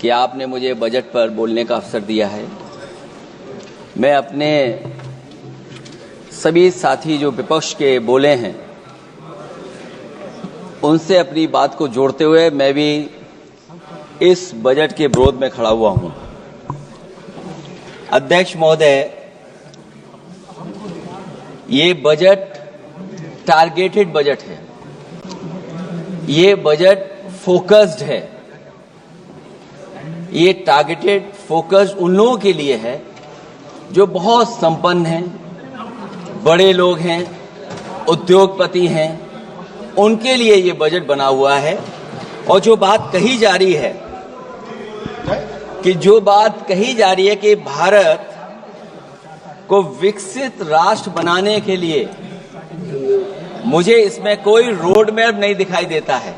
कि आपने मुझे बजट पर बोलने का अवसर दिया है। मैं अपने सभी साथी जो विपक्ष के बोले हैं उनसे अपनी बात को जोड़ते हुए मैं भी इस बजट के विरोध में खड़ा हुआ हूं। अध्यक्ष महोदय, ये बजट टारगेटेड बजट है, ये बजट फोकस्ड है। ये टारगेटेड फोकस्ड उन लोगों के लिए है जो बहुत संपन्न हैं, बड़े लोग हैं, उद्योगपति हैं, उनके लिए ये बजट बना हुआ है। और जो बात कही जा रही है कि भारत को विकसित राष्ट्र बनाने के लिए मुझे इसमें कोई रोड मैप नहीं दिखाई देता है।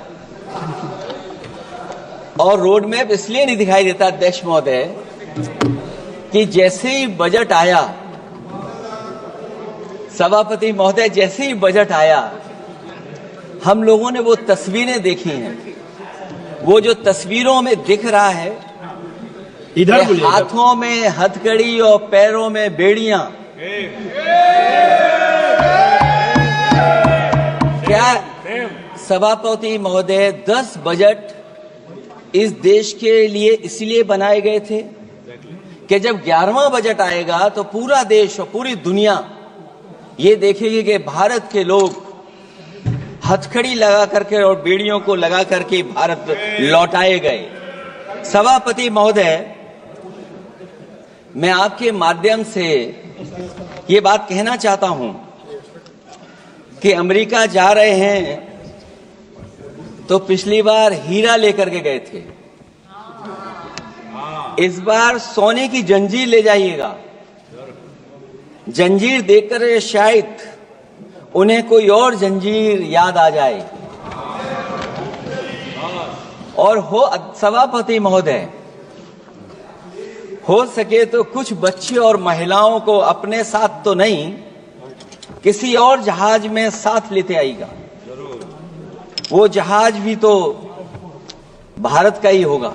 और रोड मैप इसलिए नहीं दिखाई देता अध्यक्ष महोदय कि जैसे ही बजट आया, सभापति महोदय, जैसे ही बजट आया हम लोगों ने वो तस्वीरें देखी हैं। वो जो तस्वीरों में दिख रहा है, इधर हाथों में हथकड़ी और पैरों में बेड़ियां, क्या सभापति महोदय 10 बजट इस देश के लिए इसलिए बनाए गए थे कि जब 11वां बजट आएगा तो पूरा देश और पूरी दुनिया ये देखेगी कि भारत के लोग हथकड़ी लगा करके और बेड़ियों को लगा करके भारत लौटाए गए। सभापति महोदय, मैं आपके माध्यम से ये बात कहना चाहता हूं कि अमेरिका जा रहे हैं तो पिछली बार हीरा लेकर के गए थे, इस बार सोने की जंजीर ले जाइएगा। जंजीर देखकर शायद उन्हें कोई और जंजीर याद आ जाए। और हो सभापति महोदय, हो सके तो कुछ बच्चे और महिलाओं को अपने साथ तो नहीं, किसी और जहाज में साथ लेते आएगा। वो जहाज भी तो भारत का ही होगा।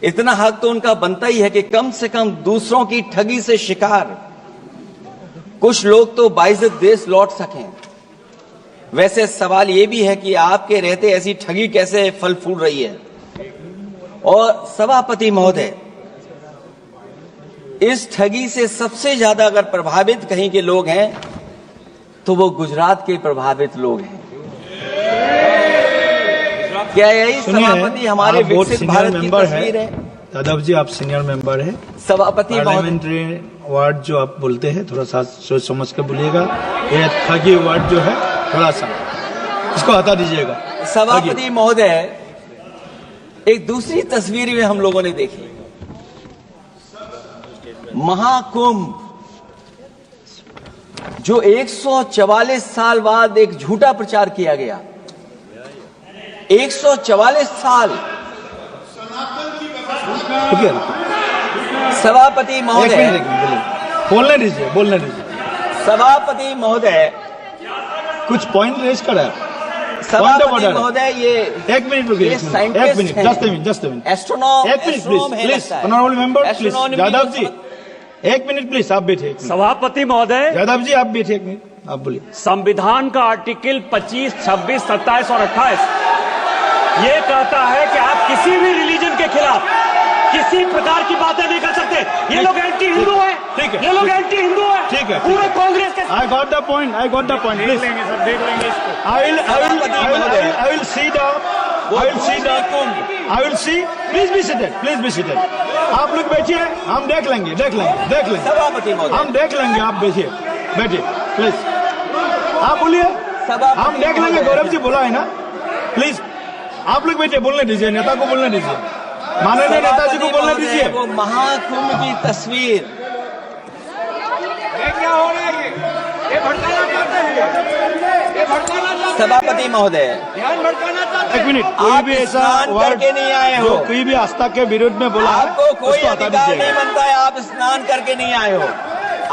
इतना हक तो उनका बनता ही है कि कम से कम दूसरों की ठगी से शिकार कुछ लोग तो बाइज्जत देश लौट सकें। वैसे सवाल ये भी है कि आपके रहते ऐसी ठगी कैसे फल फूल रही है। और सभापति महोदय, इस ठगी से सबसे ज्यादा अगर प्रभावित कहीं के लोग हैं तो वो गुजरात के प्रभावित लोग हैं। क्या यही सभापति हमारे विकसित भारत की तस्वीर है? यादव जी, आप सीनियर मेंबर हैं। सभापति पार्लियामेंट्री वर्ड जो आप बोलते हैं थोड़ा सा सोच समझ के बोलिएगा। ये ठगी वर्ड जो है थोड़ा सा इसको हटा दीजिएगा। सभापति महोदय, एक दूसरी तस्वीर में हम लोगों ने देखी, महाकुंभ जो 144 साल बाद एक झूठा प्रचार किया गया। 144 साल। सभापति महोदय, बोलने दीजिए। सभापति महोदय, कुछ पॉइंट रेज करा। सभापति महोदय, ये 1 मिनट रुकिए। 1 मिनट, जस्ट मिनट। एस्ट्रोनॉम, 1 minute please, honourable member please. Yadav ji 1 minute please, आप बैठिए। सभापति महोदय, यादव जी आप बैठिए 1 मिनट, आप बोलिए। संविधान का आर्टिकल 25, 26, 27 और 28 ये कहता है कि आप किसी भी रिलीजन के खिलाफ किसी प्रकार की बातें नहीं कर सकते। ये लोग एंटी हिंदू हैं। ठीक है, ये लोग एंटी हिंदू हैं। ठीक है, पूरे कांग्रेस के। I got the point. देख लेंगे सर, देख लेंगे इसको। I will see. Please be seated. आप लोग बैठिए, हम देख लेंगे। सभापति महोदय, हम देख लेंगे, आप बैठिए प्लीज। आप बोलिए, हम देख लेंगे। गौरव जी बोला है ना, प्लीज आप लोग बैठिए, बोलने दीजिए, नेता को बोलने दीजिए, माननीय नेताजी को बोलने दीजिए। वो महाकुंभ की तस्वीर, क्या हो रहा है? ये भड़काना चाहते हैं। सभापति महोदय, ध्यान भड़काना चाहते हैं। 1 मिनट, कोई भी ऐसा करके नहीं आए हो, कोई भी आस्था के विरुद्ध में बोला, आपको कोई अधिकार नहीं बनता है। आप स्नान करके नहीं आए हो,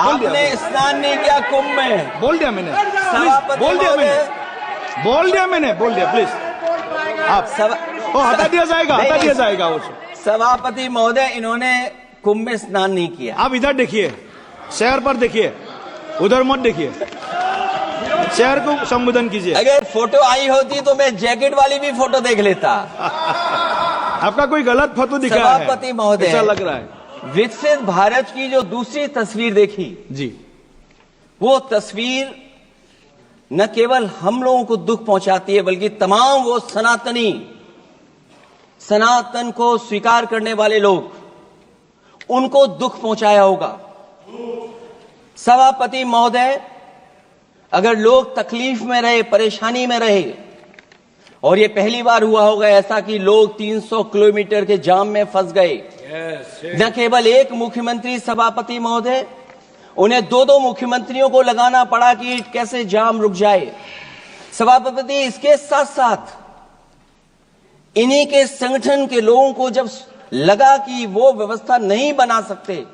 आपने स्नान नहीं किया कुंभ में। बोल दिया मैंने, सभापति बोल दिया मैंने, प्लीज। आप वो हटा दिया जाएगा वो। सभापति महोदय, इन्होंने कुंभ में स्नान नहीं किया। आप इधर देखिए, शहर पर देखिए, उधर मत देखिए, शहर को संबोधन कीजिए। अगर फोटो आई होती तो मैं जैकेट वाली भी फोटो देख लेता। आपका कोई गलत फोटो दिखा है, सभापति महोदय, ऐसा लग रहा है। विकसित भारत की जो दूसरी तस्वीर देखी जी, वो तस्वीर न केवल हम लोगों को दुख पहुंचाती है, बल्कि तमाम वो सनातन को स्वीकार करने वाले लोग, उनको दुख पहुंचाया होगा। सभापति महोदय, अगर लोग तकलीफ में रहे, परेशानी में रहे, और ये पहली बार हुआ होगा ऐसा कि लोग 300 किलोमीटर के जाम में फंस गए। न केवल एक मुख्यमंत्री सभापति महोदय, उन्हें दो मुख्यमंत्रियों को लगाना पड़ा कि कैसे जाम रुक जाए। सभापति, इसके साथ साथ इन्हीं के संगठन के लोगों को जब लगा कि वो व्यवस्था नहीं बना सकते,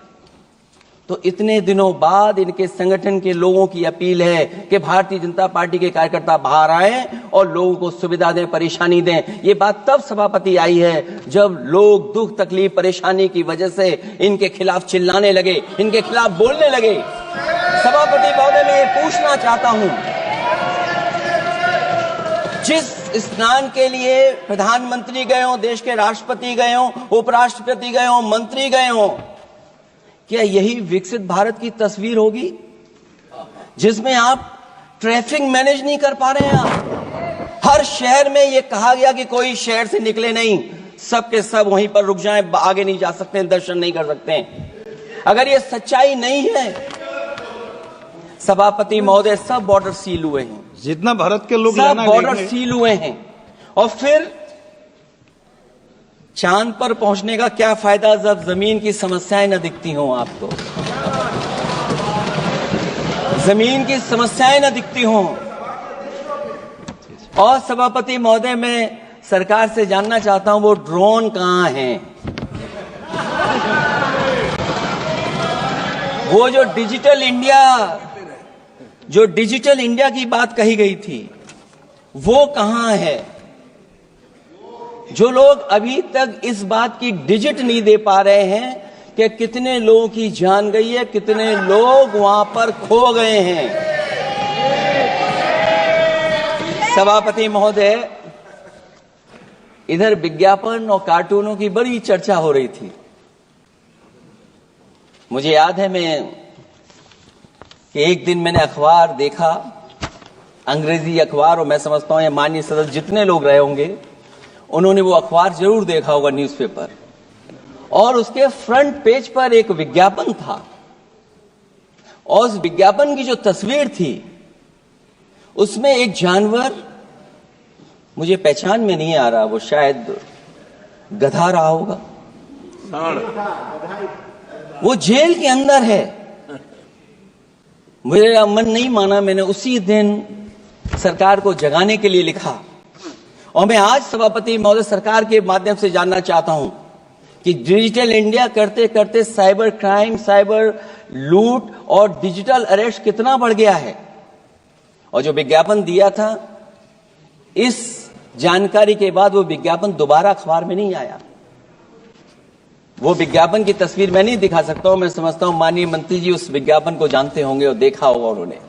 तो इतने दिनों बाद इनके संगठन के लोगों की अपील है कि भारतीय जनता पार्टी के कार्यकर्ता बाहर आए और लोगों को सुविधा दें, परेशानी दें। ये बात तब सभापति आई है जब लोग दुख, तकलीफ, परेशानी की वजह से इनके खिलाफ चिल्लाने लगे, इनके खिलाफ बोलने लगे। सभापति महोदय, मैं ये पूछना चाहता हूं, जिस स्नान के लिए प्रधानमंत्री गए हो, देश के राष्ट्रपति गए हो, उपराष्ट्रपति गए हो, मंत्री गए हो, क्या यही विकसित भारत की तस्वीर होगी जिसमें आप ट्रैफिक मैनेज नहीं कर पा रहे हैं? आप हर शहर में यह कहा गया कि कोई शहर से निकले नहीं, सब के सब वहीं पर रुक जाएं, आगे नहीं जा सकते, दर्शन नहीं कर सकते। अगर ये सच्चाई नहीं है सभापति महोदय, सब बॉर्डर सील हुए हैं, जितना भारत के लोग सब बॉर्डर सील हुए हैं, और फिर चांद पर पहुंचने का क्या फायदा जब जमीन की समस्याएं न दिखती हों आपको, जमीन की समस्याएं न दिखती हों। और सभापति महोदय, मैं सरकार से जानना चाहता हूं, वो ड्रोन कहां हैं? वो जो डिजिटल इंडिया की बात कही गई थी, वो कहां है? जो लोग अभी तक इस बात की डिजिट नहीं दे पा रहे हैं कि कितने लोगों की जान गई है, कितने लोग वहां पर खो गए हैं। सभापति महोदय, इधर विज्ञापन और कार्टूनों की बड़ी चर्चा हो रही थी। मुझे याद है कि एक दिन मैंने अखबार देखा, अंग्रेजी अखबार, और मैं समझता हूं ये माननीय सदस्य जितने लोग रहे होंगे उन्होंने वो अखबार जरूर देखा होगा, न्यूज़पेपर, और उसके फ्रंट पेज पर एक विज्ञापन था, और उस विज्ञापन की जो तस्वीर थी उसमें एक जानवर, मुझे पहचान में नहीं आ रहा, वो शायद गधा रहा होगा, वो जेल के अंदर है। मेरा मन नहीं माना, मैंने उसी दिन सरकार को जगाने के लिए लिखा, और मैं आज सभापति महोदय सरकार के माध्यम से जानना चाहता हूं कि डिजिटल इंडिया करते करते साइबर क्राइम, साइबर लूट और डिजिटल अरेस्ट कितना बढ़ गया है। और जो विज्ञापन दिया था, इस जानकारी के बाद वो विज्ञापन दोबारा अखबार में नहीं आया। वो विज्ञापन की तस्वीर मैं नहीं दिखा सकता हूं, मैं समझता हूं माननीय मंत्री जी उस विज्ञापन को जानते होंगे और देखा होगा उन्होंने।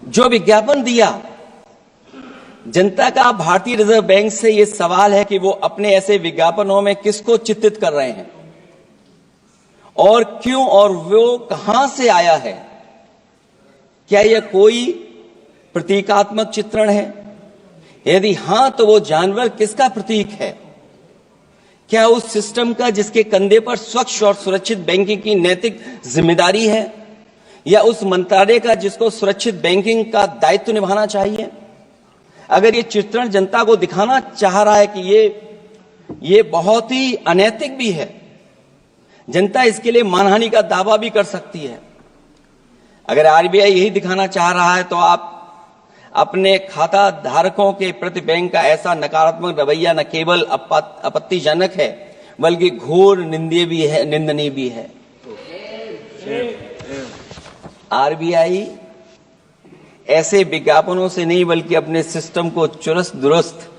जो विज्ञापन दिया, जनता का भारतीय रिजर्व बैंक से यह सवाल है कि वो अपने ऐसे विज्ञापनों में किसको चित्रित कर रहे हैं और क्यों, और वो कहां से आया है? क्या यह कोई प्रतीकात्मक चित्रण है? यदि हां, तो वो जानवर किसका प्रतीक है? क्या उस सिस्टम का जिसके कंधे पर स्वच्छ और सुरक्षित बैंकिंग की नैतिक जिम्मेदारी है, या उस मंत्रालय का जिसको सुरक्षित बैंकिंग का दायित्व निभाना चाहिए? अगर ये चित्रण जनता को दिखाना चाह रहा है कि ये बहुत ही अनैतिक भी है, जनता इसके लिए मानहानि का दावा भी कर सकती है। अगर आरबीआई यही दिखाना चाह रहा है, तो आप अपने खाता धारकों के प्रति बैंक का ऐसा नकारात्मक रवैया न केवल आपत्तिजनक है, बल्कि घोर निंदनीय भी है। आरबीआई ऐसे विज्ञापनों से नहीं, बल्कि अपने सिस्टम को चुस्त दुरुस्त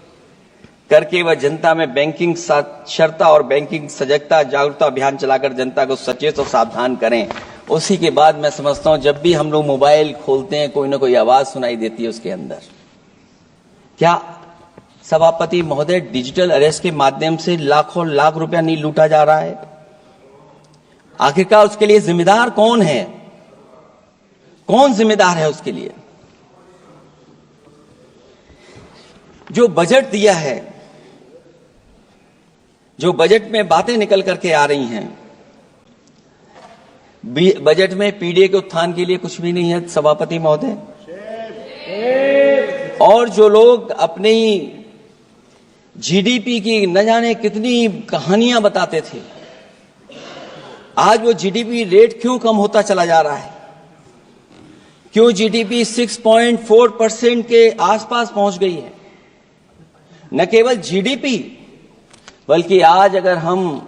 करके वह जनता में बैंकिंग साक्षरता और बैंकिंग सजगता जागरूकता अभियान चलाकर जनता को सचेत और सावधान करें। उसी के बाद मैं समझता हूं जब भी हम लोग मोबाइल खोलते हैं कोई ना कोई आवाज सुनाई देती है उसके अंदर। क्या सभापति महोदय डिजिटल अरेस्ट के माध्यम से लाखों लाख रुपया नहीं लूटा जा रहा है? आखिरकार उसके लिए जिम्मेदार कौन है? कौन जिम्मेदार है उसके लिए? जो बजट दिया है, जो बजट में बातें निकल करके आ रही हैं, बजट में पीडीए के उत्थान के लिए कुछ भी नहीं है सभापति महोदय। और जो लोग अपनी जीडीपी की न जाने कितनी कहानियां बताते थे, आज वो जीडीपी रेट क्यों कम होता चला जा रहा है? क्यों जीडीपी 6.4% के आसपास पहुंच गई है? न केवल जीडीपी बल्कि आज अगर हम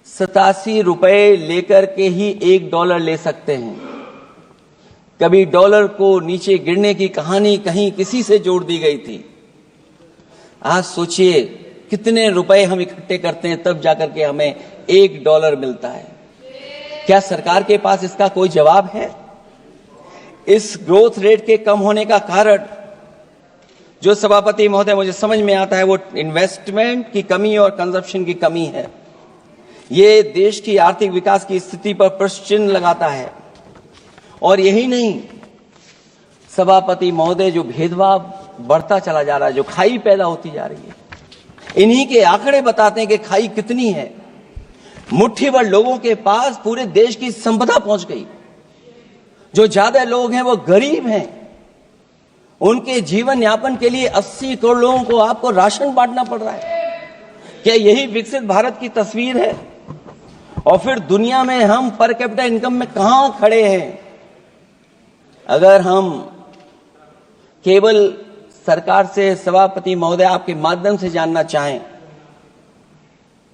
87 रुपए लेकर के ही $1 ले सकते हैं। कभी डॉलर को नीचे गिरने की कहानी कहीं किसी से जोड़ दी गई थी। आज सोचिए कितने रुपए हम इकट्ठे करते हैं तब जाकर के हमें $1 मिलता है। क्या सरकार के पास इसका कोई जवाब है? इस ग्रोथ रेट के कम होने का कारण जो सभापति महोदय मुझे समझ में आता है वो इन्वेस्टमेंट की कमी और कंजप्शन की कमी है। ये देश की आर्थिक विकास की स्थिति पर प्रश्न चिन्ह लगाता है। और यही नहीं, सभापति महोदय जो भेदभाव बढ़ता चला जा रहा है, जो खाई पैदा होती जा रही है, इन्हीं के आंकड़े बताते हैं कि खाई कितनी है। मुट्ठी भर लोगों के पास पूरे देश की संपदा पहुंच गई। जो ज्यादा लोग हैं वो गरीब हैं। उनके जीवन यापन के लिए 80 करोड़ लोगों को आपको राशन बांटना पड़ रहा है। क्या यही विकसित भारत की तस्वीर है? और फिर दुनिया में हम पर कैपिटा इनकम में कहां खड़े हैं? अगर हम केवल सरकार से सभापति महोदय आपके माध्यम से जानना चाहें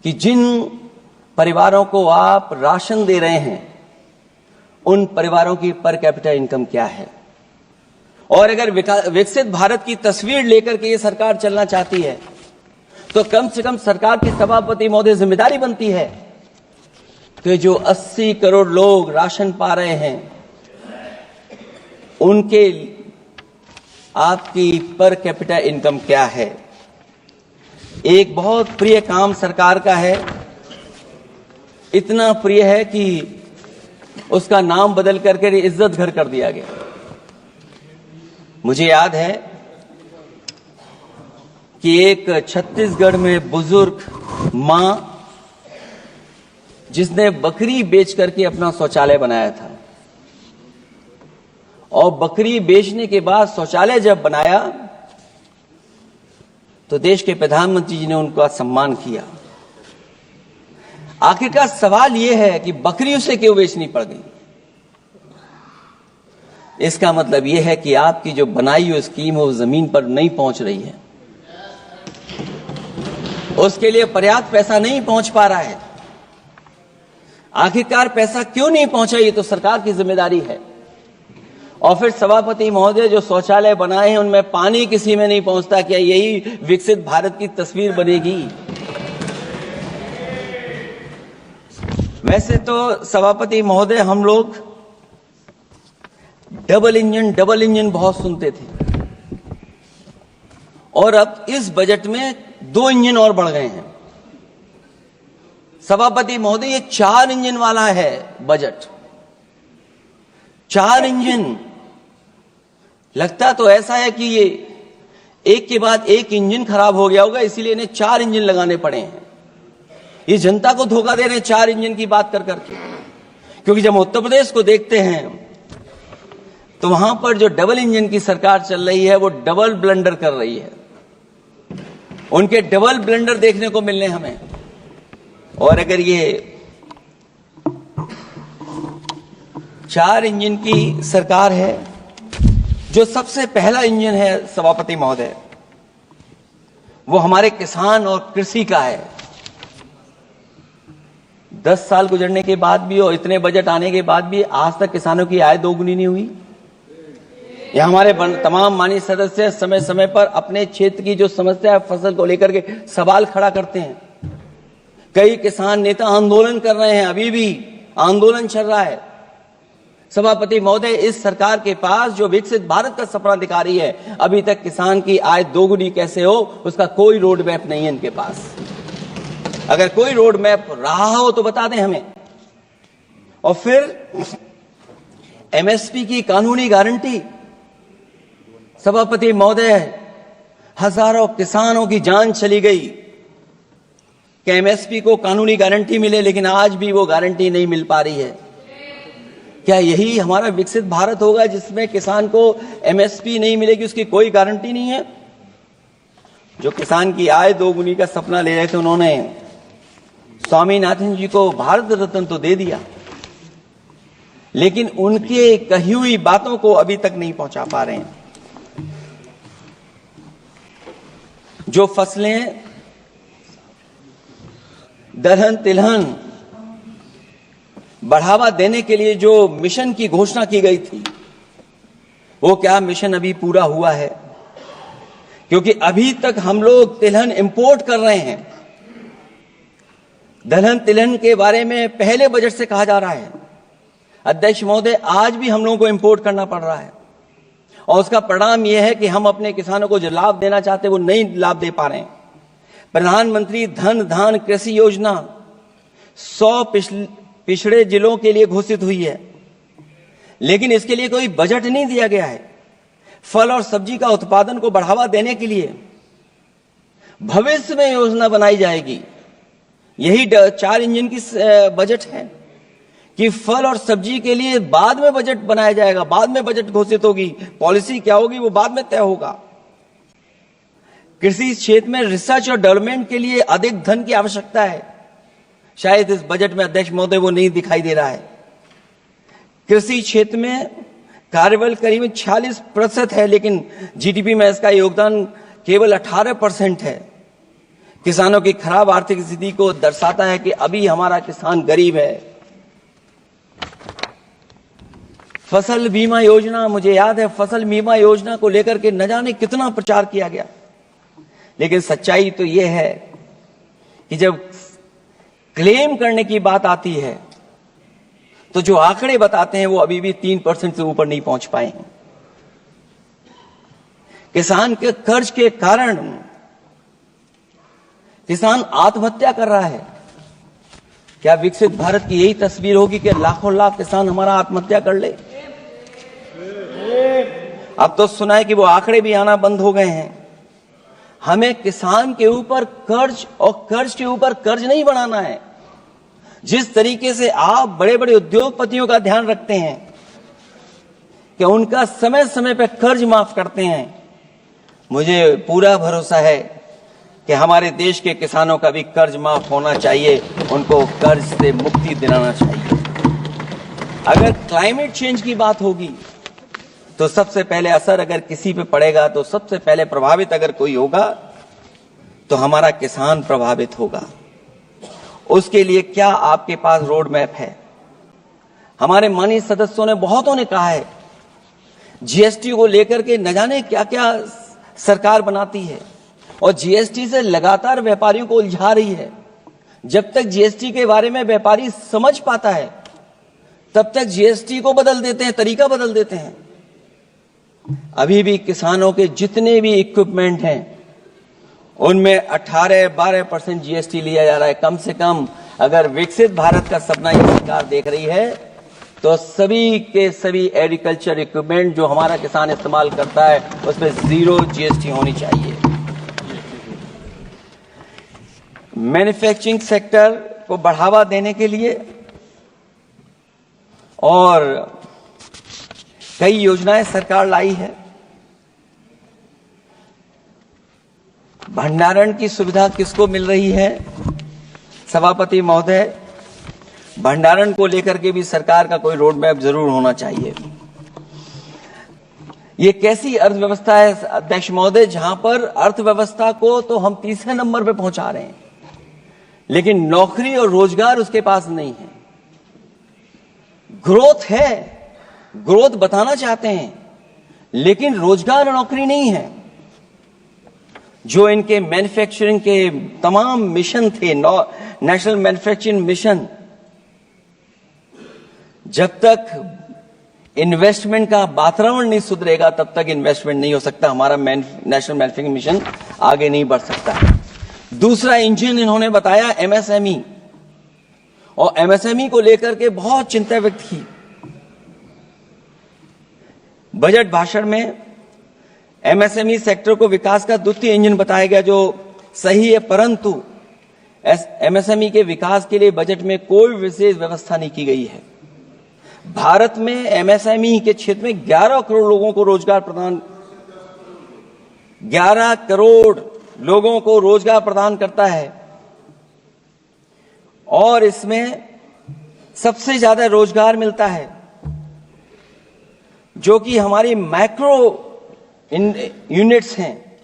कि जिन परिवारों को आप राशन दे रहे हैं उन परिवारों की पर कैपिटा इनकम क्या है? और अगर विकसित भारत की तस्वीर लेकर के ये सरकार चलना चाहती है तो कम से कम सरकार की सभापति महोदय जिम्मेदारी बनती है कि जो 80 करोड़ लोग राशन पा रहे हैं उनके आपकी पर कैपिटा इनकम क्या है? एक बहुत प्रिय काम सरकार का है, इतना प्रिय है कि उसका नाम बदल करके इज्जत घर कर दिया गया। मुझे याद है कि एक छत्तीसगढ़ में बुजुर्ग मां जिसने बकरी बेच करके अपना शौचालय बनाया था, और बकरी बेचने के बाद शौचालय जब बनाया तो देश के प्रधानमंत्री जी ने उनका सम्मान किया। आखिरकार सवाल यह है कि बकरी उसे क्यों बेचनी पड़ गई? इसका मतलब यह है कि आपकी जो बनाई हुई स्कीम है वो जमीन पर नहीं पहुंच रही है, उसके लिए पर्याप्त पैसा नहीं पहुंच पा रहा है। आखिरकार पैसा क्यों नहीं पहुंचा, ये तो सरकार की जिम्मेदारी है। और फिर सभापति महोदय जो शौचालय बनाए हैं उनमें पानी किसी में नहीं पहुंचता। क्या यही विकसित भारत की तस्वीर बनेगी? वैसे तो सभापति महोदय हम लोग डबल इंजन बहुत सुनते थे, और अब इस बजट में 2 इंजन और बढ़ गए हैं। सभापति महोदय ये 4 इंजन वाला है बजट। 4 इंजन। लगता तो ऐसा है कि ये एक के बाद एक इंजन खराब हो गया होगा, इसीलिए इन्हें 4 इंजन लगाने पड़े हैं। ये जनता को धोखा दे रहे हैं 4 इंजन की बात कर करके। क्योंकि जब उत्तर प्रदेश को देखते हैं तो वहां पर जो डबल इंजन की सरकार चल रही है वो डबल ब्लंडर कर रही है। उनके डबल ब्लंडर देखने को मिलने हमें। और अगर ये 4 इंजन की सरकार है, जो सबसे पहला इंजन है सभापति महोदय वो हमारे किसान और कृषि का है। 10 साल गुजरने के बाद भी और इतने बजट आने के बाद भी आज तक किसानों की आय दोगुनी नहीं हुई। ये हमारे तमाम माननीय सदस्य समय समय पर अपने क्षेत्र की जो समस्या है फसल को लेकर के सवाल खड़ा करते हैं। कई किसान नेता आंदोलन कर रहे हैं, अभी भी आंदोलन चल रहा है। सभापति महोदय, इस सरकार के पास जो विकसित भारत का सपना दिखा रही है, अभी तक किसान की आय दोगुनी कैसे हो उसका कोई रोड मैप नहीं है इनके पास। अगर कोई रोड मैप रहा हो तो बता दें हमें। और फिर एमएसपी की कानूनी गारंटी, सभापति महोदय, हजारों किसानों की जान चली गई कि एमएसपी को कानूनी गारंटी मिले, लेकिन आज भी वो गारंटी नहीं मिल पा रही है। क्या यही हमारा विकसित भारत होगा जिसमें किसान को एमएसपी नहीं मिलेगी, उसकी कोई गारंटी नहीं है? जो किसान की आय दोगुनी का सपना ले रहे थे, उन्होंने स्वामीनाथन जी को भारत रत्न तो दे दिया, लेकिन उनके कही हुई बातों को अभी तक नहीं पहुंचा पा रहे हैं। जो फसलें दलहन तिलहन बढ़ावा देने के लिए जो मिशन की घोषणा की गई थी, वो क्या मिशन अभी पूरा हुआ है? क्योंकि अभी तक हम लोग तिलहन इंपोर्ट कर रहे हैं। दलहन तिलहन के बारे में पहले बजट से कहा जा रहा है, अध्यक्ष महोदय, आज भी हम लोगों को इंपोर्ट करना पड़ रहा है। और उसका परिणाम यह है कि हम अपने किसानों को जो लाभ देना चाहते हैं वो नहीं लाभ दे पा रहे हैं। प्रधानमंत्री धन धान कृषि योजना 100 पिछड़े जिलों के लिए घोषित हुई है, लेकिन इसके लिए कोई बजट नहीं दिया गया है। फल और सब्जी का उत्पादन को बढ़ावा देने के लिए भविष्य में योजना बनाई जाएगी। यही 4 इंजन की बजट है कि फल और सब्जी के लिए बाद में बजट बनाया जाएगा, बाद में बजट घोषित होगी, पॉलिसी क्या होगी वो बाद में तय होगा। कृषि क्षेत्र में रिसर्च और डेवलपमेंट के लिए अधिक धन की आवश्यकता है, शायद इस बजट में अध्यक्ष महोदय वो नहीं दिखाई दे रहा है। कृषि क्षेत्र में कार्यबल करीब 46% है, लेकिन जीडीपी में इसका योगदान केवल 18% है। किसानों की खराब आर्थिक स्थिति को दर्शाता है कि अभी हमारा किसान गरीब है। फसल बीमा योजना, मुझे याद है फसल बीमा योजना को लेकर के न जाने कितना प्रचार किया गया, लेकिन सच्चाई तो यह है कि जब क्लेम करने की बात आती है तो जो आंकड़े बताते हैं वो अभी भी 3% से ऊपर नहीं पहुंच पाए हैं। किसान के कर्ज के कारण किसान आत्महत्या कर रहा है। क्या विकसित भारत की यही तस्वीर होगी कि लाखों लाख किसान हमारा आत्महत्या कर ले? अब तो सुना है कि वो आंकड़े भी आना बंद हो गए हैं। हमें किसान के ऊपर कर्ज और कर्ज के ऊपर कर्ज नहीं बनाना है। जिस तरीके से आप बड़े बड़े उद्योगपतियों का ध्यान रखते हैं कि उनका समय समय पर कर्ज माफ करते हैं, मुझे पूरा भरोसा है कि हमारे देश के किसानों का भी कर्ज माफ होना चाहिए, उनको कर्ज से मुक्ति दिलाना चाहिए। अगर क्लाइमेट चेंज की बात होगी तो सबसे पहले असर अगर किसी पे पड़ेगा तो सबसे पहले प्रभावित अगर कोई होगा तो हमारा किसान प्रभावित होगा। उसके लिए क्या आपके पास रोड मैप है? हमारे माननीय सदस्यों ने बहुतों ने कहा है जीएसटी को लेकर के न जाने क्या क्या सरकार बनाती है और जीएसटी से लगातार व्यापारियों को उलझा रही है। जब तक जीएसटी के बारे में व्यापारी समझ पाता है तब तक जीएसटी को बदल देते हैं, तरीका बदल देते हैं। अभी भी किसानों के जितने भी इक्विपमेंट हैं उनमें 18-12% जीएसटी लिया जा रहा है। कम से कम अगर विकसित भारत का सपना ये सरकार देख रही है तो सभी के सभी एग्रीकल्चर इक्विपमेंट जो हमारा किसान इस्तेमाल करता है उसमें 0 जीएसटी होनी चाहिए। मैन्युफैक्चरिंग सेक्टर को बढ़ावा देने के लिए और कई योजनाएं सरकार लाई है। भंडारण की सुविधा किसको मिल रही है? सभापति महोदय, भंडारण को लेकर के भी सरकार का कोई रोड मैप जरूर होना चाहिए। ये कैसी अर्थव्यवस्था है अध्यक्ष महोदय, जहां पर अर्थव्यवस्था को तो हम 3रे नंबर पे पहुंचा रहे हैं, लेकिन नौकरी और रोजगार उसके पास नहीं है। ग्रोथ है, ग्रोथ बताना चाहते हैं, लेकिन रोजगार और नौकरी नहीं है। जो इनके मैन्युफैक्चरिंग के तमाम मिशन थे, नेशनल मैन्युफैक्चरिंग मिशन, जब तक इन्वेस्टमेंट का वातावरण नहीं सुधरेगा तब तक इन्वेस्टमेंट नहीं हो सकता। हमारा नेशनल मैन्युफैक्चरिंग मिशन आगे नहीं बढ़ सकता। दूसरा इंजन इन्होंने बताया एमएसएमई, और एमएसएमई को लेकर के बहुत चिंता व्यक्त की। बजट भाषण में एमएसएमई सेक्टर को विकास का द्वितीय इंजन बताया गया, जो सही है, परंतु एमएसएमई के विकास के लिए बजट में कोई विशेष व्यवस्था नहीं की गई है। भारत में एमएसएमई के क्षेत्र में 11 करोड़ लोगों को रोजगार प्रदान 11 करोड़ लोगों को रोजगार प्रदान करता है, और इसमें सबसे ज्यादा रोजगार मिलता है जो कि हमारी माइक्रो यूनिट्स हैं,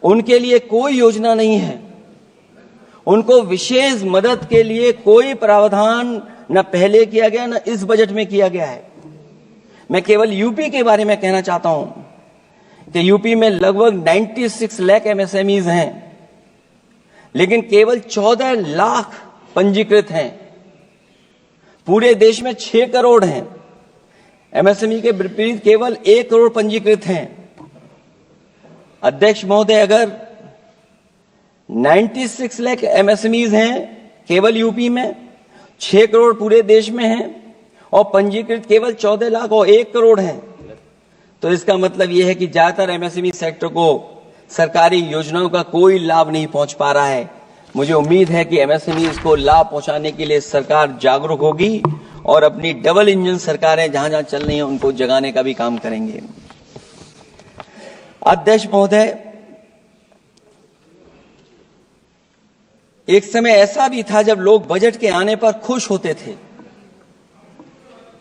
उनके लिए कोई योजना नहीं है। उनको विशेष मदद के लिए कोई प्रावधान न पहले किया गया न इस बजट में किया गया है। मैं केवल यूपी के बारे में कहना चाहता हूं कि यूपी में लगभग 96 लाख एमएसएमईज हैं, लेकिन केवल 14 लाख पंजीकृत हैं। पूरे देश में 6 करोड़ हैं। एमएसएमई के विपरीत केवल 1 करोड़ पंजीकृत हैं। अध्यक्ष महोदय, अगर 96 लाख एमएसएमईज हैं केवल यूपी में, 6 करोड़ पूरे देश में हैं, और पंजीकृत केवल 14 लाख और 1 करोड़ हैं, तो इसका मतलब यह है कि ज्यादातर एमएसएमई सेक्टर को सरकारी योजनाओं का कोई लाभ नहीं पहुंच पा रहा है। मुझे उम्मीद है कि एमएसएमई को लाभ पहुंचाने के लिए सरकार जागरूक होगी और अपनी डबल इंजन सरकारें जहां जहां चल रही हैं उनको जगाने का भी काम करेंगे। अध्यक्ष महोदय, एक समय ऐसा भी था जब लोग बजट के आने पर खुश होते थे,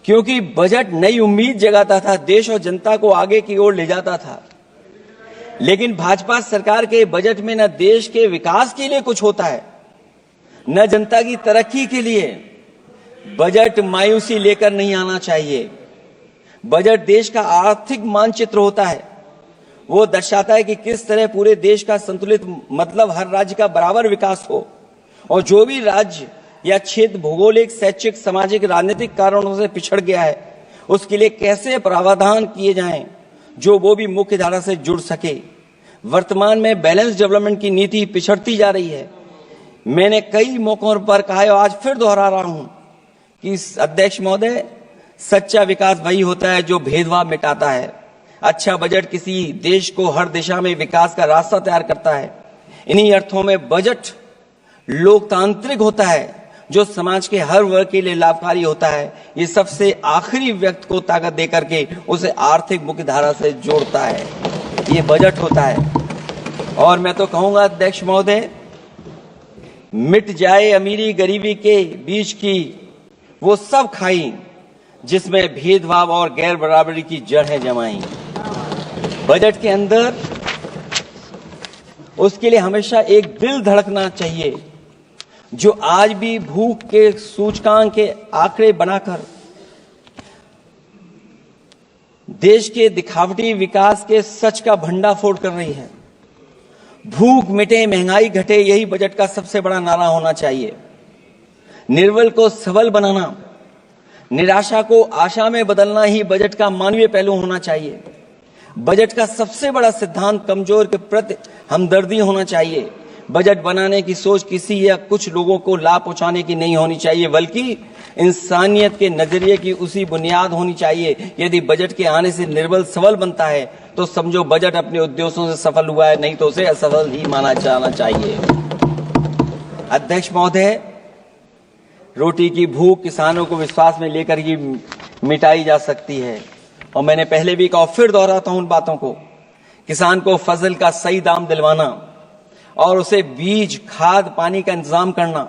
क्योंकि बजट नई उम्मीद जगाता था, देश और जनता को आगे की ओर ले जाता था। लेकिन भाजपा सरकार के बजट में न देश के विकास के लिए कुछ होता है, न जनता की तरक्की के लिए। बजट मायूसी लेकर नहीं आना चाहिए। बजट देश का आर्थिक मानचित्र होता है। वो दर्शाता है कि किस तरह पूरे देश का संतुलित, मतलब हर राज्य का बराबर विकास हो, और जो भी राज्य या क्षेत्र भौगोलिक, शैक्षिक, सामाजिक, राजनीतिक कारणों से पिछड़ गया है, उसके लिए कैसे प्रावधान किए जाएं जो वो भी मुख्य धारा से जुड़ सके। वर्तमान में बैलेंस डेवलपमेंट की नीति पिछड़ती जा रही है। मैंने कई मौकों पर कहा है, आज फिर दोहरा रहा हूं कि अध्यक्ष महोदय, सच्चा विकास वही होता है जो भेदभाव मिटाता है। अच्छा बजट किसी देश को हर दिशा में विकास का रास्ता तैयार करता है। इन्हीं अर्थों में बजट लोकतांत्रिक होता है, जो समाज के हर वर्ग के लिए लाभकारी होता है। ये सबसे आखिरी व्यक्ति को ताकत देकर के उसे आर्थिक मुख्य धारा से जोड़ता है। ये बजट होता है। और मैं तो कहूंगा अध्यक्ष महोदय, मिट जाए अमीरी गरीबी के बीच की वो सब खाई जिसमें भेदभाव और गैर बराबरी की जड़ें जमाई। बजट के अंदर उसके लिए हमेशा एक दिल धड़कना चाहिए, जो आज भी भूख के सूचकांक के आंकड़े बनाकर देश के दिखावटी विकास के सच का भंडाफोड़ कर रही है। भूख मिटे, महंगाई घटे, यही बजट का सबसे बड़ा नारा होना चाहिए। निर्बल को सबल बनाना, निराशा को आशा में बदलना ही बजट का मानवीय पहलू होना चाहिए। बजट का सबसे बड़ा सिद्धांत कमजोर के प्रति हमदर्दी होना चाहिए। बजट बनाने की सोच किसी या कुछ लोगों को लाभ पहुंचाने की नहीं होनी चाहिए, बल्कि इंसानियत के नजरिए की उसी बुनियाद होनी चाहिए। यदि बजट के आने से निर्बल सबल बनता है तो समझो बजट अपने उद्देश्यों से सफल हुआ है, नहीं तो उसे असफल ही माना जाना चाहिए। अध्यक्ष महोदय, रोटी की भूख किसानों को विश्वास में लेकर ही मिटाई जा सकती है, और मैंने पहले भी कहा, फिर दोहराता हूं उन बातों को। किसान को फसल का सही दाम दिलवाना और उसे बीज, खाद, पानी का इंतजाम करना,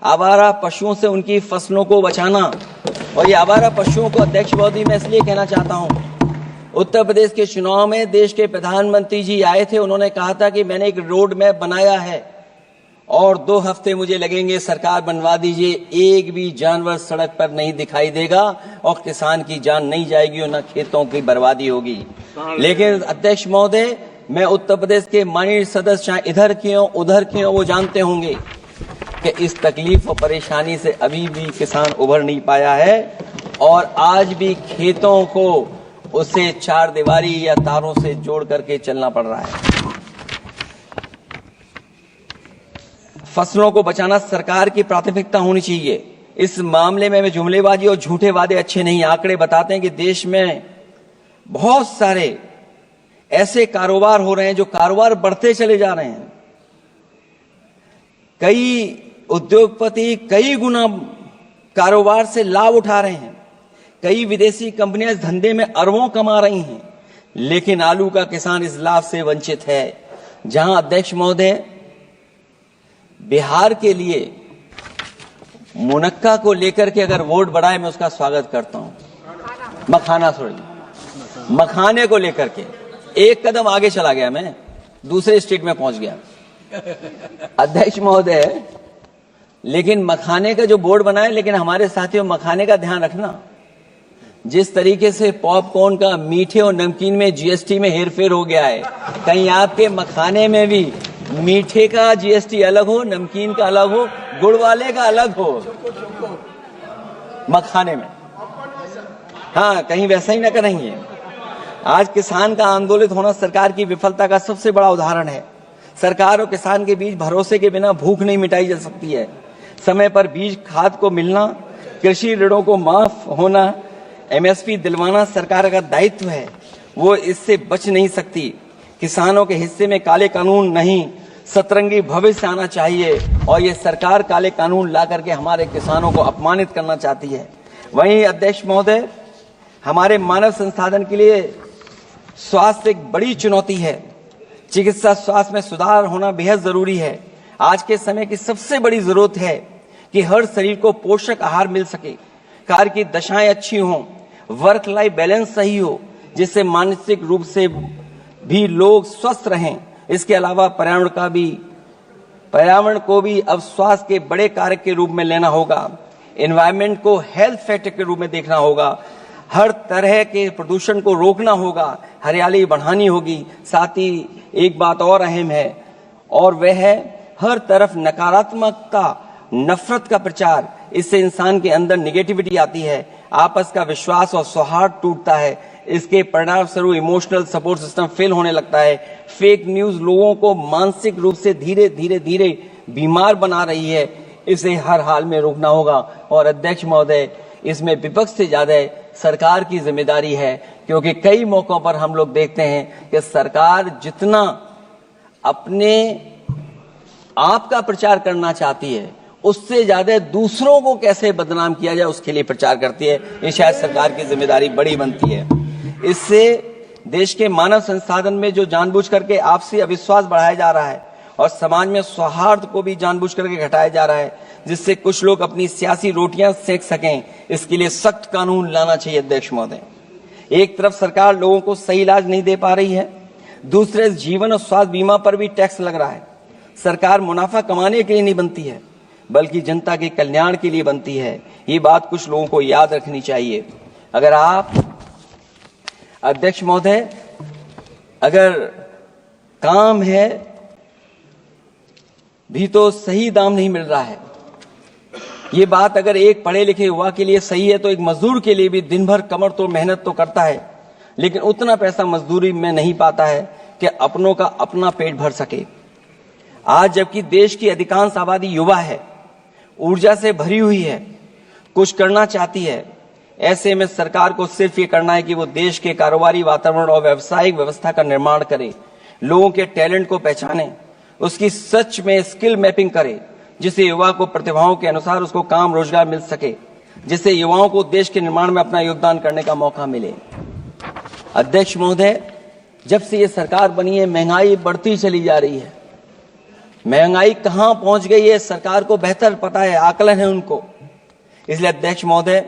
आवारा पशुओं से उनकी फसलों को बचाना। और ये आवारा पशुओं को अध्यक्ष महोदय मैं इसलिए कहना चाहता हूं, उत्तर प्रदेश के चुनाव में देश के प्रधानमंत्री जी आए थे, उन्होंने कहा था कि मैंने एक रोड मैप बनाया है और 2 हफ्ते मुझे लगेंगे, सरकार बनवा दीजिए, एक भी जानवर सड़क पर नहीं दिखाई देगा और किसान की जान नहीं जाएगी और न खेतों की बर्बादी होगी। लेकिन अध्यक्ष महोदय, मैं उत्तर प्रदेश के माननीय सदस्य चाहे इधर के हों उधर के हों, वो जानते होंगे कि इस तकलीफ और परेशानी से अभी भी किसान उभर नहीं पाया है और आज भी खेतों को उसे चार दीवारी या तारों से जोड़ करके चलना पड़ रहा है। फसलों को बचाना सरकार की प्राथमिकता होनी चाहिए। इस मामले में जुमलेबाजी और झूठे वादे अच्छे नहीं। आंकड़े बताते हैं कि देश में बहुत सारे ऐसे कारोबार हो रहे हैं जो कारोबार बढ़ते चले जा रहे हैं। कई उद्योगपति कई गुना कारोबार से लाभ उठा रहे हैं। कई विदेशी कंपनियां इस धंधे में अरबों कमा रही हैं, लेकिन आलू का किसान इस लाभ से वंचित है। जहां अध्यक्ष महोदय बिहार के लिए मुनक्का को लेकर के अगर वोट बढ़ाए, मैं उसका स्वागत करता हूं। मखाने को लेकर के एक कदम आगे चला गया, मैं दूसरे स्टेट में पहुंच गया अध्यक्ष महोदय। लेकिन मखाने का जो बोर्ड बनाए, लेकिन हमारे साथियों मखाने का ध्यान रखना, जिस तरीके से पॉपकॉर्न का मीठे और नमकीन में जीएसटी में हेरफेर हो गया है, कहीं आपके मखाने में भी मीठे का जीएसटी अलग हो, नमकीन का अलग हो, गुड़ वाले का अलग हो मखाने में। हाँ, कहीं वैसा ही ना करेंगे। आज किसान का आंदोलित होना सरकार की विफलता का सबसे बड़ा उदाहरण है। सरकार और किसान के बीच भरोसे के बिना भूख नहीं मिटाई जा सकती है। समय पर बीज खाद को मिलना, कृषि ऋणों को माफ होना, एमएसपी दिलवाना सरकार का दायित्व है। वो इससे बच नहीं सकती। किसानों के हिस्से में काले कानून नहीं, सतरंगी भविष्य आना चाहिए और ये सरकार काले कानून ला करके हमारे किसानों को अपमानित करना चाहती है। वहीं अध्यक्ष महोदय, हमारे मानव संसाधन के लिए स्वास्थ्य एक बड़ी चुनौती है। चिकित्सा स्वास्थ्य में सुधार होना बेहद जरूरी है। आज के समय की सबसे बड़ी जरूरत है कि हर शरीर को पोषक आहार मिल सके, कार्य की दशाएं अच्छी हों, वर्क लाइफ बैलेंस सही हो, जिससे मानसिक रूप से भी लोग स्वस्थ रहें। इसके अलावा पर्यावरण को भी अब स्वास्थ्य के बड़े कारक के रूप में लेना होगा। एनवायरनमेंट को हेल्थ फैक्टर के रूप में देखना होगा। हर तरह के प्रदूषण को रोकना होगा, हरियाली बढ़ानी होगी। साथ ही एक बात और अहम है, और वह है हर तरफ नकारात्मकता, नफरत का प्रचार। इससे इंसान के अंदर निगेटिविटी आती है, आपस का विश्वास और सौहार्द टूटता है। इसके परिणाम स्वरूप इमोशनल सपोर्ट सिस्टम फेल होने लगता है। फेक न्यूज लोगों को मानसिक रूप से धीरे धीरे बीमार बना रही है। इसे हर हाल में रोकना होगा। और अध्यक्ष महोदय, इसमें विपक्ष से ज्यादा सरकार की जिम्मेदारी है, क्योंकि कई मौकों पर हम लोग देखते हैं कि सरकार जितना अपने आप का प्रचार करना चाहती है, उससे ज्यादा दूसरों को कैसे बदनाम किया जाए उसके लिए प्रचार करती है। ये शायद सरकार की जिम्मेदारी बड़ी बनती है। इससे देश के मानव संसाधन में जो जानबूझ करके आपसी अविश्वास बढ़ाया जा रहा है और समाज में सौहार्द को भी जानबूझ करके घटाया जा रहा है, जिससे कुछ लोग अपनी सियासी रोटियां सेक सकें, इसके लिए सख्त कानून लाना चाहिए। अध्यक्ष महोदय, एक तरफ सरकार लोगों को सही इलाज नहीं दे पा रही है, दूसरे जीवन और स्वास्थ्य बीमा पर भी टैक्स लग रहा है। सरकार मुनाफा कमाने के लिए नहीं बनती है, बल्कि जनता के कल्याण के लिए बनती है। ये बात कुछ लोगों को याद रखनी चाहिए। अगर आप अध्यक्ष महोदय, अगर काम है भी तो सही दाम नहीं मिल रहा है। ये बात अगर एक पढ़े लिखे युवा के लिए सही है, तो एक मजदूर के लिए भी दिन भर कमर तोड़ मेहनत तो करता है, लेकिन उतना पैसा मजदूरी में नहीं पाता है कि अपनों का अपना पेट भर सके। आज जबकि देश की अधिकांश आबादी युवा है, ऊर्जा से भरी हुई है, कुछ करना चाहती है, ऐसे में सरकार को सिर्फ ये करना है कि वो देश के कारोबारी वातावरण और व्यावसायिक व्यवस्था का निर्माण करे, लोगों के टैलेंट को पहचाने, उसकी सच में स्किल मैपिंग करे, जिससे युवा को प्रतिभाओं के अनुसार उसको काम रोजगार मिल सके, जिससे युवाओं को देश के निर्माण में अपना योगदान करने का मौका मिले। अध्यक्ष महोदय, जब से ये सरकार बनी है, महंगाई बढ़ती चली जा रही है। महंगाई कहां पहुंच गई है सरकार को बेहतर पता है, आकलन है उनको। इसलिए अध्यक्ष महोदय,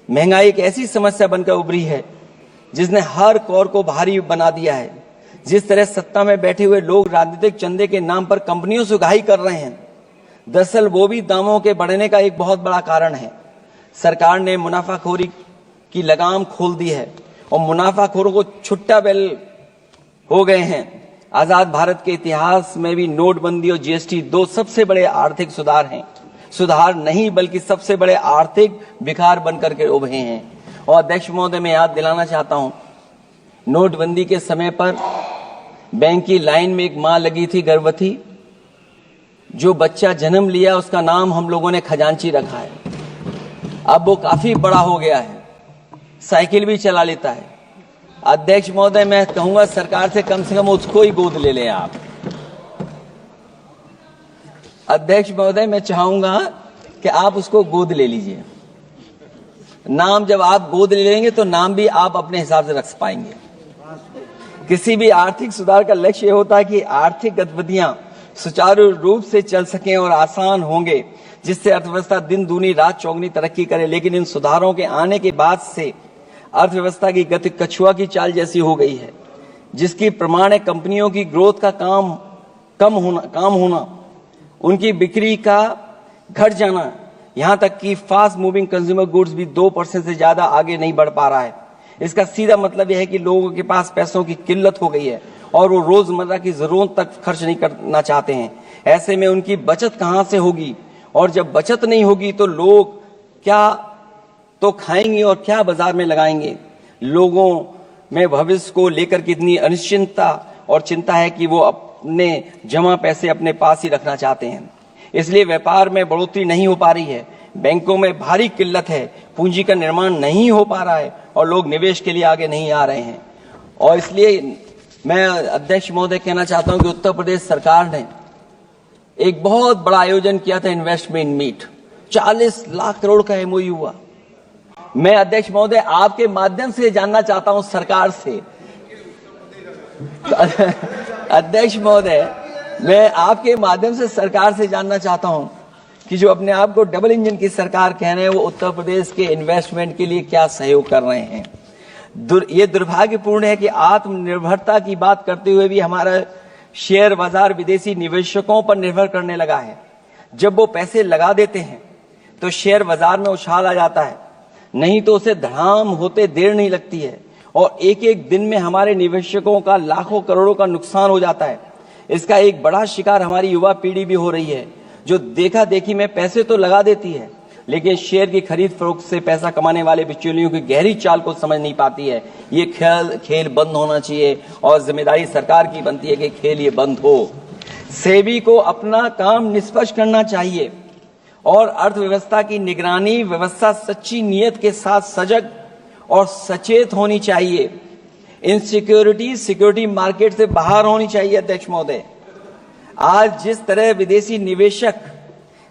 महंगाई एक ऐसी समस्या बनकर उभरी है जिसने हर कौर को भारी बना दिया है, जिस तरह सत्ता में बैठे हुए लोग राजनीतिक चंदे के नाम पर कंपनियों से उगाही कर रहे हैं, दरअसल वो भी दामों के बढ़ने का एक बहुत बड़ा कारण है। सरकार ने मुनाफाखोरी की लगाम खोल दी है और मुनाफाखोरों को छुट्टा बैल हो गए हैं। आजाद भारत के इतिहास में भी नोटबंदी और जीएसटी दो सबसे बड़े आर्थिक सुधार हैं, सुधार नहीं बल्कि सबसे बड़े आर्थिक विकार बनकर के उभरे हैं। और अध्यक्ष महोदय, मैं याद दिलाना चाहता हूं, नोटबंदी के समय पर बैंक की लाइन में एक मां लगी थी गर्भवती, जो बच्चा जन्म लिया उसका नाम हम लोगों ने खजांची रखा है। अब वो काफी बड़ा हो गया है, साइकिल भी चला लेता है। अध्यक्ष महोदय, मैं कहूंगा सरकार से कम उसको ही गोद ले लें आप। अध्यक्ष महोदय, मैं चाहूंगा कि आप उसको गोद ले लीजिए। नाम जब आप गोद ले लेंगे तो नाम भी आप अपने हिसाब से रख पाएंगे। किसी भी आर्थिक सुधार का लक्ष्य ये होता है कि आर्थिक गतिविधियां सुचारू रूप से चल सकें और आसान होंगे, जिससे अर्थव्यवस्था दिन दूनी रात चौगुनी तरक्की करे। लेकिन इन सुधारों के आने के बाद से अर्थव्यवस्था की गति कछुआ की चाल जैसी हो गई है, जिसकी प्रमाण है कंपनियों की ग्रोथ का काम होना, उनकी बिक्री का घट जाना, यहां तक कि फास्ट मूविंग कंज्यूमर गुड्स भी 2% से ज्यादा आगे नहीं बढ़ पा रहा है। इसका सीधा मतलब यह है कि लोगों के पास पैसों की किल्लत हो गई है और वो रोजमर्रा की जरूरत तक खर्च नहीं करना चाहते हैं। ऐसे में उनकी बचत कहां से होगी, और जब बचत नहीं होगी तो लोग क्या तो खाएंगे और क्या बाजार में लगाएंगे। लोगों में भविष्य को लेकर कितनी अनिश्चितता और चिंता है कि वो अपने जमा पैसे अपने पास ही रखना चाहते हैं। इसलिए व्यापार में बढ़ोतरी नहीं हो पा रही है, बैंकों में भारी किल्लत है, पूंजी का निर्माण नहीं हो पा रहा है और लोग निवेश के लिए आगे नहीं आ रहे हैं। और इसलिए मैं अध्यक्ष महोदय कहना चाहता हूं कि उत्तर प्रदेश सरकार ने एक बहुत बड़ा आयोजन किया था, इन्वेस्टमेंट मीट, 40 लाख करोड़ का एमओयू हुआ। मैं अध्यक्ष महोदय आपके माध्यम से जानना चाहता हूं सरकार से, अध्यक्ष महोदय मैं आपके माध्यम से सरकार से जानना चाहता हूं कि जो अपने आप को डबल इंजन की सरकार कह रहे हैं, वो उत्तर प्रदेश के इन्वेस्टमेंट के लिए क्या सहयोग कर रहे हैं। ये दुर्भाग्यपूर्ण है कि आत्मनिर्भरता की बात करते हुए भी हमारा शेयर बाजार विदेशी निवेशकों पर निर्भर करने लगा है। जब वो पैसे लगा देते हैं तो शेयर बाजार में उछाल आ जाता है, नहीं तो उसे धड़ाम होते देर नहीं लगती है और एक एक दिन में हमारे निवेशकों का लाखों करोड़ों का नुकसान हो जाता है। इसका एक बड़ा शिकार हमारी युवा पीढ़ी भी हो रही है, जो देखा देखी में पैसे तो लगा देती है लेकिन शेयर की खरीद फरोख्त से पैसा कमाने वाले बिचौलियों की गहरी चाल को समझ नहीं पाती है। ये खेल बंद होना चाहिए और जिम्मेदारी सरकार की बनती है कि खेल ये बंद हो। सेबी को अपना काम निष्पक्ष करना चाहिए और अर्थव्यवस्था की निगरानी व्यवस्था सच्ची नियत के साथ सजग और सचेत होनी चाहिए। सिक्योरिटी मार्केट से बाहर होनी चाहिए। अध्यक्ष महोदय, आज जिस तरह विदेशी निवेशक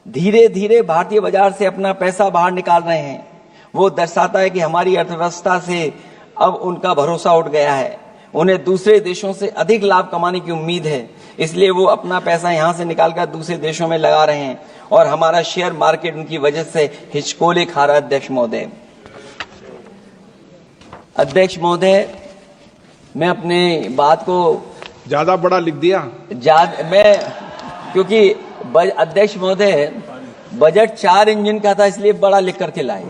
धीरे धीरे भारतीय बाजार से अपना पैसा बाहर निकाल रहे हैं, वो दर्शाता है कि हमारी अर्थव्यवस्था से अब उनका भरोसा उठ गया है। उन्हें दूसरे देशों से अधिक लाभ कमाने की उम्मीद है, इसलिए वो अपना पैसा यहां से निकालकर दूसरे देशों में लगा रहे हैं और हमारा शेयर मार्केट उनकी वजह से हिचकोले खा रहा है। अध्यक्ष महोदय, मैं अपने बात को ज्यादा बड़ा लिख दिया। क्योंकि अध्यक्ष महोदय बजट 4 इंजन का था, इसलिए बड़ा लिख करके लाए।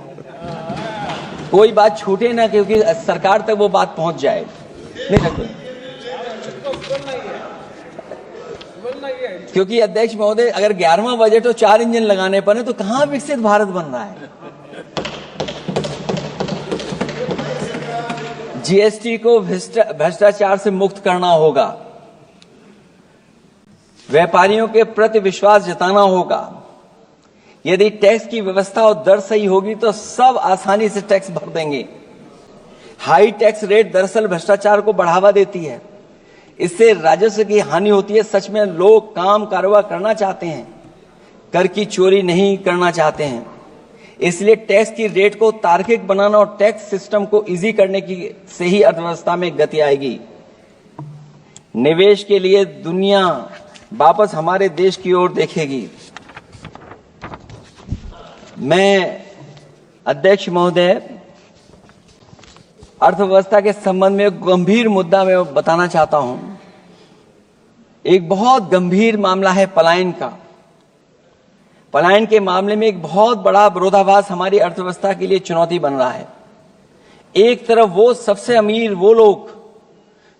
कोई बात छूटे ना, क्योंकि सरकार तक वो बात पहुंच जाए। नहीं क्योंकि अध्यक्ष महोदय, अगर 11वां बजट हो 4 इंजन लगाने पड़े तो कहां विकसित भारत बन रहा है। जीएसटी को भ्रष्टाचार से मुक्त करना होगा, व्यापारियों के प्रति विश्वास जताना होगा। यदि टैक्स की व्यवस्था और दर सही होगी तो सब आसानी से टैक्स भर देंगे। हाई टैक्स रेट दरअसल भ्रष्टाचार को बढ़ावा देती है, इससे राजस्व की हानि होती है। सच में लोग काम कारोबार करना चाहते हैं, कर की चोरी नहीं करना चाहते हैं। इसलिए टैक्स की रेट को तार्किक बनाना और टैक्स सिस्टम को इजी करने की से ही अर्थव्यवस्था में गति आएगी। निवेश के लिए दुनिया वापस हमारे देश की ओर देखेगी। मैं अध्यक्ष महोदय, अर्थव्यवस्था के संबंध में गंभीर मुद्दा मैं बताना चाहता हूं। एक बहुत गंभीर मामला है पलायन का। पलायन के मामले में एक बहुत बड़ा विरोधाभास हमारी अर्थव्यवस्था के लिए चुनौती बन रहा है। एक तरफ वो सबसे अमीर वो लोग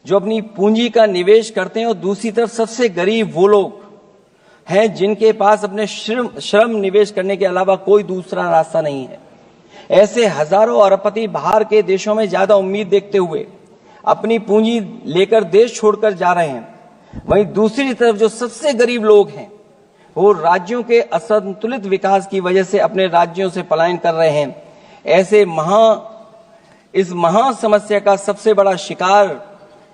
जो अपनी पूंजी का निवेश करते हैं और दूसरी तरफ सबसे गरीब वो लोग हैं जिनके पास अपने श्रम निवेश करने के अलावा कोई दूसरा रास्ता नहीं है। ऐसे हजारों अरबपति बाहर के देशों में ज्यादा उम्मीद देखते हुए अपनी पूंजी लेकर देश छोड़कर जा रहे हैं। वहीं दूसरी तरफ जो सबसे गरीब लोग हैं वो राज्यों के असंतुलित विकास की वजह से अपने राज्यों से पलायन कर रहे हैं। ऐसे इस महा समस्या का सबसे बड़ा शिकार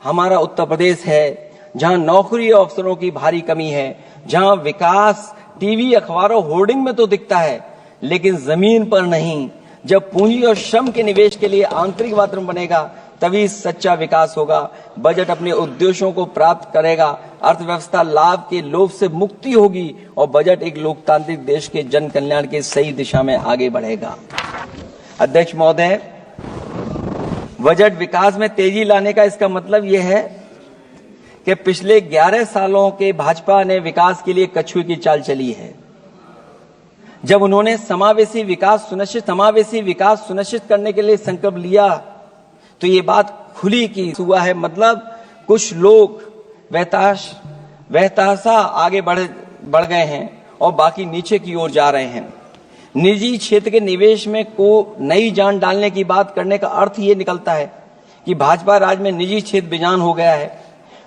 हमारा उत्तर प्रदेश है, जहां नौकरी और अवसरों की भारी कमी है, जहां विकास टीवी अखबारों होर्डिंग में तो दिखता है लेकिन जमीन पर नहीं। जब पूंजी और श्रम के निवेश के लिए आंतरिक वातावरण बनेगा तभी सच्चा विकास होगा। बजट अपने उद्देश्यों को प्राप्त करेगा, अर्थव्यवस्था लाभ के लोभ से मुक्ति होगी और बजट एक लोकतांत्रिक देश के जन कल्याण की सही दिशा में आगे बढ़ेगा। अध्यक्ष महोदय, बजट विकास में तेजी लाने का इसका मतलब यह है कि पिछले 11 सालों के भाजपा ने विकास के लिए कछुए की चाल चली है। जब उन्होंने समावेशी विकास सुनिश्चित करने के लिए संकल्प लिया तो ये बात खुली की हुआ है। मतलब कुछ लोग वहताशा आगे बढ़ गए हैं और बाकी नीचे की ओर जा रहे हैं। निजी क्षेत्र के निवेश में को नई जान डालने की बात करने का अर्थ ये निकलता है कि भाजपा राज में निजी क्षेत्र बेजान हो गया है।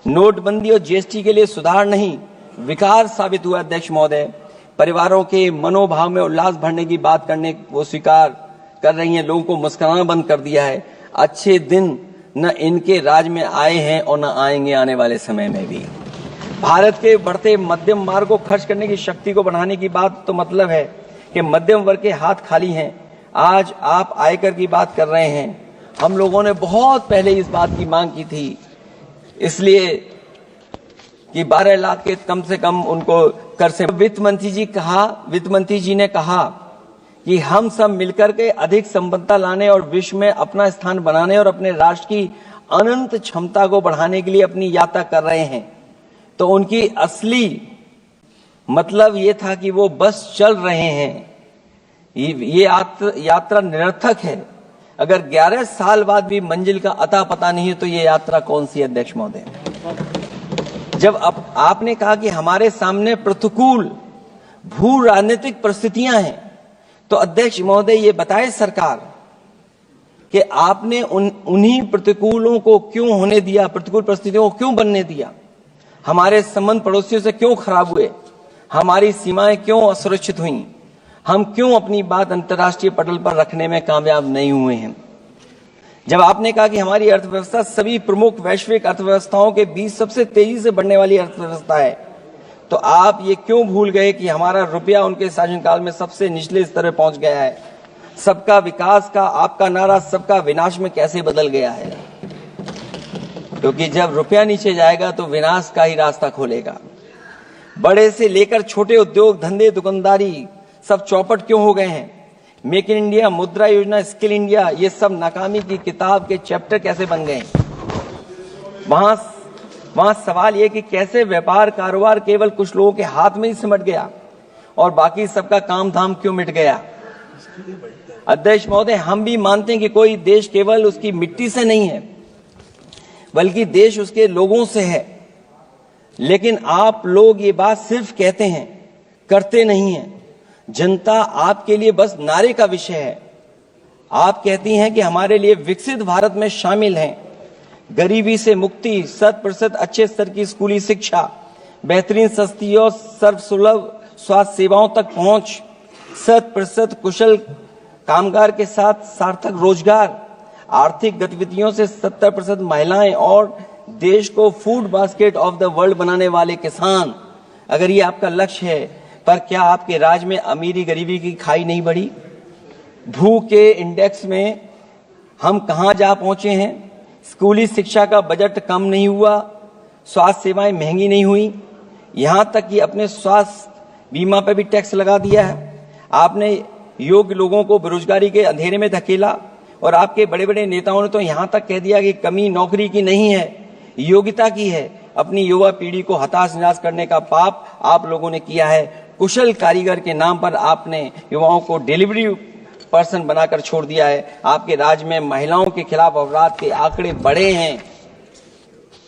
नोटबंदी और जीएसटी के लिए सुधार नहीं विकार साबित हुआ। अध्यक्ष महोदय, परिवारों के मनोभाव में उल्लास भरने की बात करने वो स्वीकार कर रही हैं, लोगों को मुस्कुराना बंद कर दिया है। अच्छे दिन न इनके राज में आए हैं और न आएंगे आने वाले समय में भी। भारत के बढ़ते मध्यम मार्ग को खर्च करने की शक्ति को बढ़ाने की बात तो मतलब है कि मध्यम वर्ग के हाथ खाली हैं। आज आप आयकर की बात कर रहे हैं। हम लोगों ने बहुत पहले इस बात की मांग की थी, इसलिए कि 12 लाख के कम से कम उनको कर से। वित्त मंत्री जी ने कहा कि हम सब मिलकर के अधिक संपन्नता लाने और विश्व में अपना स्थान बनाने और अपने राष्ट्र की अनंत क्षमता को बढ़ाने के लिए अपनी यात्रा कर रहे हैं। तो उनकी असली मतलब ये था कि वो बस चल रहे हैं। ये यात्रा निरर्थक है। अगर 11 साल बाद भी मंजिल का अता पता नहीं है तो ये यात्रा कौन सी है। अध्यक्ष महोदय, जब आपने कहा कि हमारे सामने प्रतिकूल भू राजनीतिक परिस्थितियां हैं तो अध्यक्ष महोदय ये बताए सरकार कि आपने उन्हीं प्रतिकूलों को क्यों होने दिया, प्रतिकूल परिस्थितियों को क्यों बनने दिया, हमारे संबंध पड़ोसियों से क्यों खराब हुए, हमारी सीमाएं क्यों असुरक्षित हुई, हम क्यों अपनी बात अंतर्राष्ट्रीय पटल पर रखने में कामयाब नहीं हुए हैं। जब आपने कहा कि हमारी अर्थव्यवस्था सभी प्रमुख वैश्विक अर्थव्यवस्थाओं के बीच सबसे तेजी से बढ़ने वाली अर्थव्यवस्था है, तो आप ये क्यों भूल गए कि हमारा रुपया उनके शासनकाल में सबसे निचले स्तर पर पहुंच गया है। सबका विकास का आपका नारा सबका विनाश में कैसे बदल गया है, क्योंकि जब रुपया नीचे जाएगा तो विनाश का ही रास्ता खोलेगा। बड़े से लेकर छोटे उद्योग धंधे दुकानदारी सब चौपट क्यों हो गए हैं। मेक इन इंडिया, मुद्रा योजना, स्किल इंडिया, ये सब नाकामी की किताब के चैप्टर कैसे बन गए। वहां सवाल ये कि कैसे व्यापार कारोबार केवल कुछ लोगों के हाथ में ही सिमट गया और बाकी सबका काम धाम क्यों मिट गया। अध्यक्ष महोदय, हम भी मानते हैं कि कोई देश केवल उसकी मिट्टी से नहीं है बल्कि देश उसके लोगों से है, लेकिन आप लोग ये बात सिर्फ कहते हैं, करते नहीं हैं। जनता आपके लिए बस नारे का विषय है। आप कहती हैं कि हमारे लिए विकसित भारत में शामिल हैं गरीबी से मुक्ति, 100% अच्छे स्तर की स्कूली शिक्षा, बेहतरीन सस्ती और सर्वसुलभ स्वास्थ्य सेवाओं तक पहुंच, 100% कुशल कामगार के साथ सार्थक रोजगार, आर्थिक गतिविधियों से 70% महिलाएं और देश को food basket of the world बनाने वाले किसान। अगर ये आपका लक्ष्य है, पर क्या आपके राज्य में अमीरी गरीबी की खाई नहीं बढ़ी। भू के इंडेक्स में हम कहां जा पहुंचे हैं। स्कूली शिक्षा का बजट कम नहीं हुआ, स्वास्थ्य सेवाएं महंगी नहीं हुई, यहां तक कि अपने स्वास्थ्य बीमा पर भी टैक्स लगा दिया है। आपने योग्य लोगों को बेरोजगारी के अंधेरे में धकेला और आपके बड़े बड़े नेताओं ने तो यहां तक कह दिया कि कमी नौकरी की नहीं है, योग्यता की है। अपनी युवा पीढ़ी को हताश निराश करने का पाप आप लोगों ने किया है। कुशल कारीगर के नाम पर आपने युवाओं को डिलीवरी पर्सन बनाकर छोड़ दिया है। आपके राज्य में महिलाओं के खिलाफ अपराध के आंकड़े बढ़े हैं।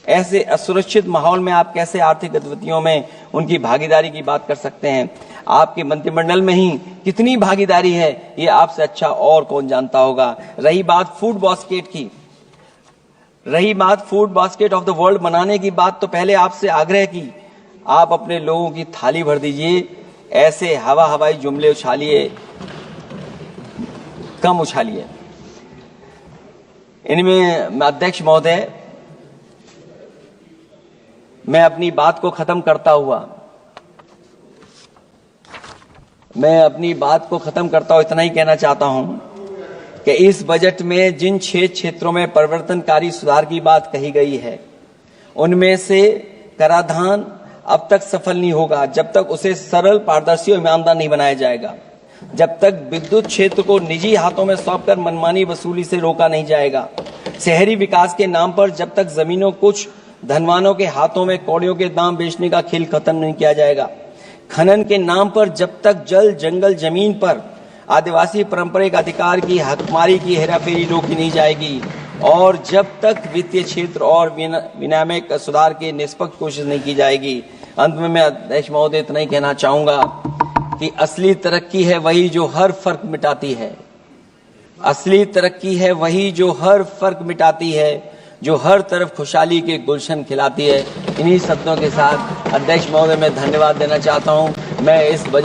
ऐसे असुरक्षित माहौल में आप कैसे आर्थिक गतिविधियों में उनकी भागीदारी की बात कर सकते हैं? आपके मंत्रिमंडल में ही कितनी भागीदारी है, ये आपसे अच्छा और कौन जानता होगा। रही बात food basket of the world बनाने की बात, तो पहले आपसे आग्रह की आप अपने लोगों की थाली भर दीजिए। ऐसे हवाई जुमले उछालिए, कम उछालिए। इनमें अध्यक्ष महोदय, मैं अपनी बात को खत्म करता हुआ इतना ही कहना चाहता हूं कि इस बजट में जिन 6 क्षेत्रों में परिवर्तनकारी सुधार की बात कही गई है, उनमें से कराधान अब तक सफल नहीं होगा जब तक उसे सरल, पारदर्शी और ईमानदार नहीं बनाया जाएगा। जब तक विद्युत क्षेत्र को निजी हाथों में सौंपकर मनमानी वसूली से रोका नहीं जाएगा। शहरी विकास के नाम पर जब तक जमीनों कुछ धनवानों के हाथों में कौड़ियों के दाम बेचने का खेल खत्म नहीं किया जाएगा। खनन के नाम पर जब तक जल, जंगल, जमीन पर आदिवासी पारंपरिक अधिकार की हकमारी की हेराफेरी रोकी नहीं जाएगी, और जब तक वित्तीय क्षेत्र और विनियामक सुधार की निष्पक्ष कोशिश नहीं की जाएगी। अंत में मैं अध्यक्ष महोदय इतना ही कहना चाहूंगा कि असली तरक्की है वही जो हर फर्क मिटाती है। असली तरक्की है वही जो हर फर्क मिटाती है, जो हर तरफ खुशहाली के गुलशन खिलाती है। इन्हीं शब्दों के साथ अध्यक्ष महोदय मैं धन्यवाद देना चाहता हूं। मैं इस